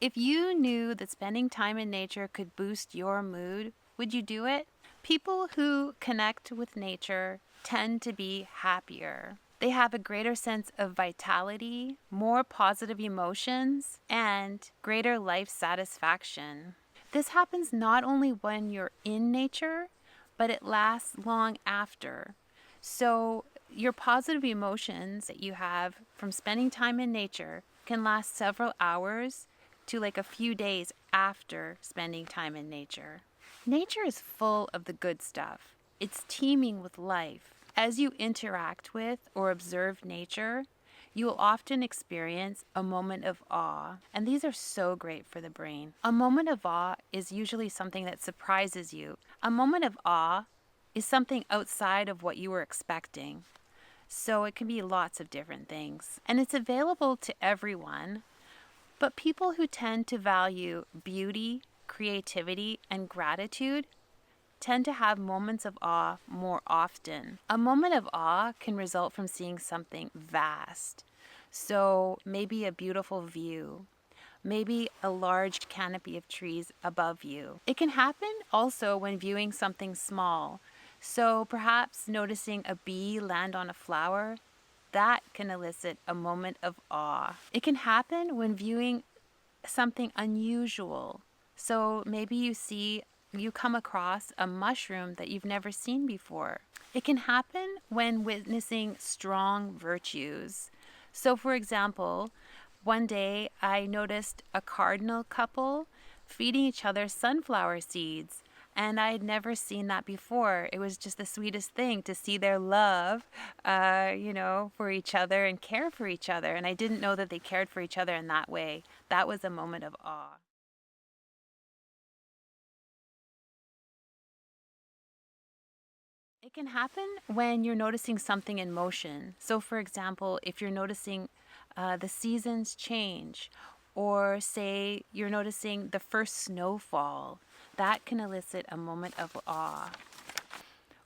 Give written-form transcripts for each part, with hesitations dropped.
If you knew that spending time in nature could boost your mood, would you do it? People who connect with nature tend to be happier. They have a greater sense of vitality, more positive emotions, and greater life satisfaction. This happens not only when you're in nature, but it lasts long after. So, your positive emotions that you have from spending time in nature can last several hours to like a few days after spending time in nature. Nature is full of the good stuff. It's teeming with life. As you interact with or observe nature, you will often experience a moment of awe, and these are so great for the brain. A moment of awe is usually something that surprises you. A moment of awe is something outside of what you were expecting. So it can be lots of different things. And it's available to everyone, but people who tend to value beauty, creativity, and gratitude tend to have moments of awe more often. A moment of awe can result from seeing something vast. So maybe a beautiful view, maybe a large canopy of trees above you. It can happen also when viewing something small. So perhaps noticing a bee land on a flower, that can elicit a moment of awe. It can happen when viewing something unusual. So maybe you come across a mushroom that you've never seen before. It can happen when witnessing strong virtues. So for example, one day I noticed a cardinal couple feeding each other sunflower seeds. And I had never seen that before. It was just the sweetest thing to see their love, for each other and care for each other. And I didn't know that they cared for each other in that way. That was a moment of awe. It can happen when you're noticing something in motion. So, for example, if you're noticing the seasons change, or say you're noticing the first snowfall, that can elicit a moment of awe.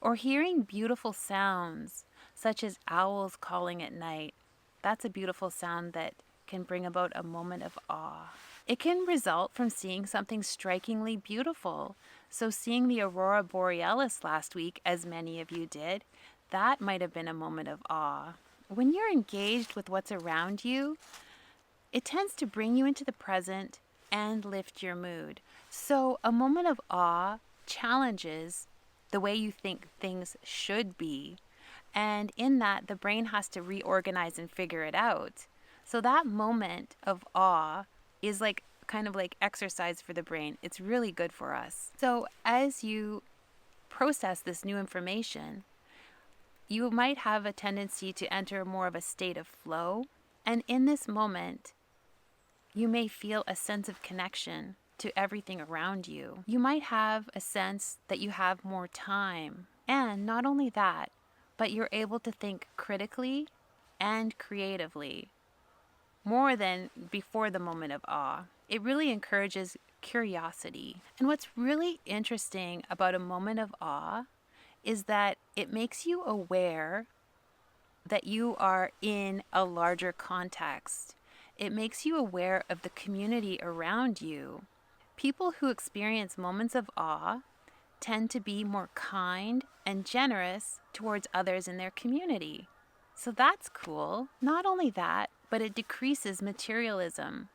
Or hearing beautiful sounds, such as owls calling at night, that's a beautiful sound that can bring about a moment of awe. It can result from seeing something strikingly beautiful. So seeing the aurora borealis last week, as many of you did, that might have been a moment of awe. When you're engaged with what's around you, it tends to bring you into the present and lift your mood. So a moment of awe challenges the way you think things should be. And in that, the brain has to reorganize and figure it out. So that moment of awe is like kind of like exercise for the brain. It's really good for us. So as you process this new information, you might have a tendency to enter more of a state of flow. And in this moment, you may feel a sense of connection to everything around you. You might have a sense that you have more time. And not only that, but you're able to think critically and creatively more than before the moment of awe. It really encourages curiosity. And what's really interesting about a moment of awe is that it makes you aware that you are in a larger context. It makes you aware of the community around you. People who experience moments of awe tend to be more kind and generous towards others in their community. So that's cool. Not only that, but it decreases materialism.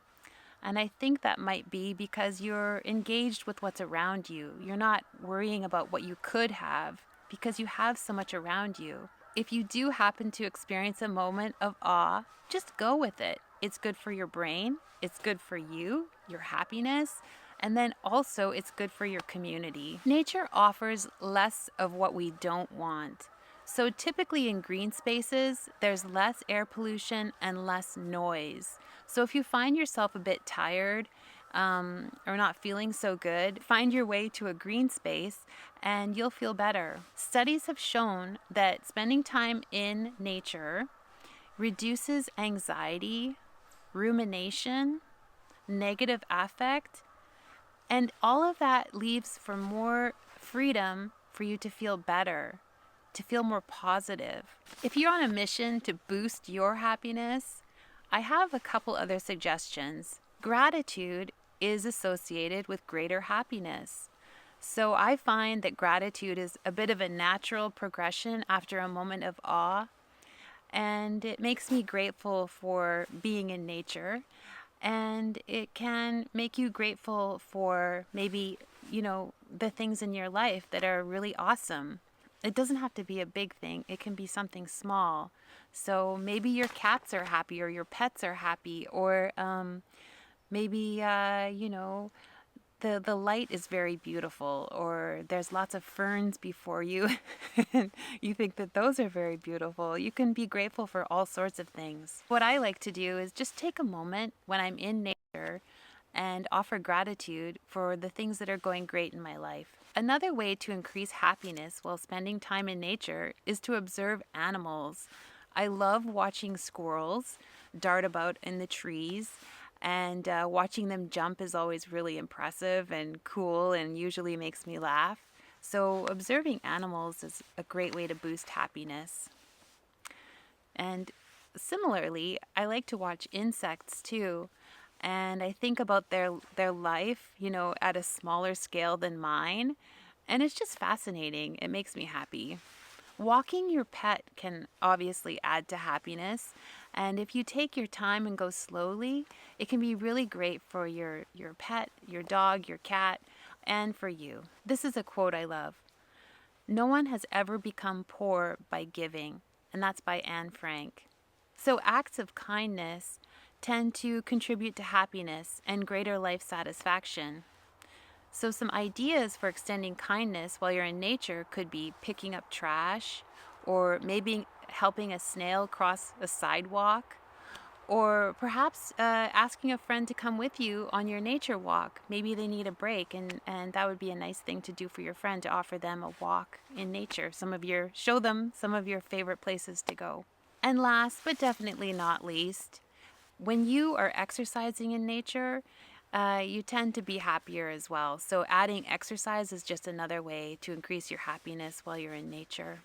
And I think that might be because you're engaged with what's around you. You're not worrying about what you could have because you have so much around you. If you do happen to experience a moment of awe, just go with it. It's good for your brain. It's good for you, your happiness. And then also it's good for your community. Nature offers less of what we don't want. So typically in green spaces, there's less air pollution and less noise. So if you find yourself a bit tired or not feeling so good, find your way to a green space and you'll feel better. Studies have shown that spending time in nature reduces anxiety, rumination, negative affect, and all of that leaves for more freedom for you to feel better, to feel more positive. If you're on a mission to boost your happiness, I have a couple other suggestions. Gratitude is associated with greater happiness. So I find that gratitude is a bit of a natural progression after a moment of awe, and it makes me grateful for being in nature. And it can make you grateful for maybe, the things in your life that are really awesome. It doesn't have to be a big thing, it can be something small. So maybe your cats are happy, or your pets are happy, or maybe, the light is very beautiful, or there's lots of ferns before you and you think that those are very beautiful. You can be grateful for all sorts of things. What I like to do is just take a moment when I'm in nature and offer gratitude for the things that are going great in my life. Another way to increase happiness while spending time in nature is to observe animals. I love watching squirrels dart about in the trees, and watching them jump is always really impressive and cool and usually makes me laugh. So, observing animals is a great way to boost happiness. And similarly, I like to watch insects too. And I think about their life, at a smaller scale than mine. And it's just fascinating. It makes me happy. Walking your pet can obviously add to happiness. And if you take your time and go slowly, it can be really great for your pet, your dog, your cat, and for you. This is a quote I love. No one has ever become poor by giving. And that's by Anne Frank. So acts of kindness tend to contribute to happiness and greater life satisfaction. So, some ideas for extending kindness while you're in nature could be picking up trash, or maybe helping a snail cross a sidewalk, or perhaps asking a friend to come with you on your nature walk. Maybe they need a break, and that would be a nice thing to do for your friend, to offer them a walk in nature. Show them some of your favorite places to go. And last but definitely not least, when you are exercising in nature, you tend to be happier as well. So, adding exercise is just another way to increase your happiness while you're in nature.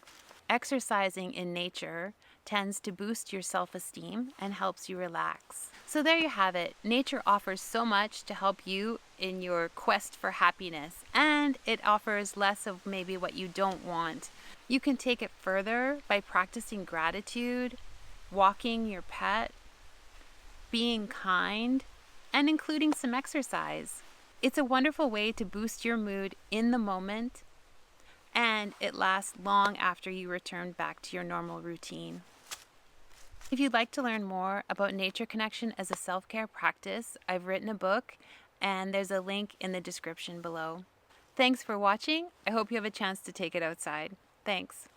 Exercising in nature tends to boost your self-esteem and helps you relax. So, there you have it. Nature offers so much to help you in your quest for happiness, and it offers less of maybe what you don't want. You can take it further by practicing gratitude, walking your pet, being kind, and including some exercise. It's a wonderful way to boost your mood in the moment, and it lasts long after you return back to your normal routine. If you'd like to learn more about nature connection as a self-care practice, I've written a book, and there's a link in the description below. Thanks for watching. I hope you have a chance to take it outside. Thanks.